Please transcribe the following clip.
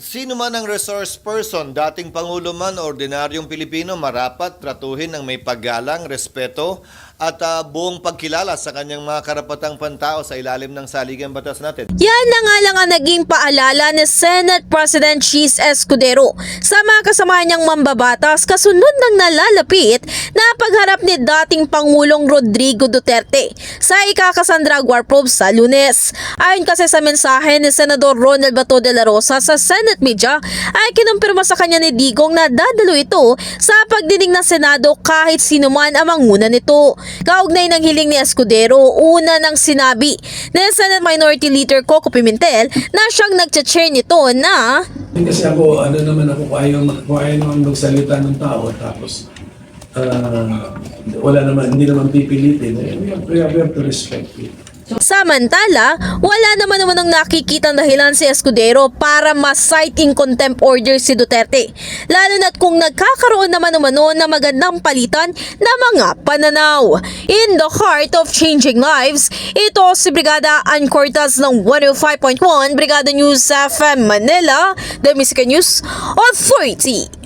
Sino man ang resource person, dating Pangulo man o ordinaryong Pilipino, marapat tratuhin ng may paggalang, respeto at buong pagkilala sa kanyang mga karapatang pantao sa ilalim ng saligang batas natin. Yan na nga lang ang naging paalala ni Senate President Cheese Escudero sa mga kasama niyang mambabatas kasunod ng nalalapit na pagharap ni dating Pangulong Rodrigo Duterte sa ikakasandra war probe sa Lunes. Ayon kasi sa mensahe ni Senador Ronald Bato de la Rosa sa Senate Media ay kinumpirma sa kanya ni Digong na dadalo ito sa pagdinig ng Senado kahit sino man ang manguna nito. Kaugnay ng hiling ni Escudero, una nang sinabi ni Senate Minority Leader Coco Pimentel na siyang nagcha-chair nito na Kasi ako, kung ayaw naman magsalita ng tao, tapos hindi naman pipilitin. We have to respect it. samantala, wala naman ang nakikitang dahilan si Escudero para ma-cite in contempt order si Duterte. Lalo na't kung nagkakaroon naman umano na magandang palitan na mga pananaw. In the heart of changing lives, ito si Brigada Ann Cortaz ng 105.1 Brigada News FM Manila, The Music News Authority.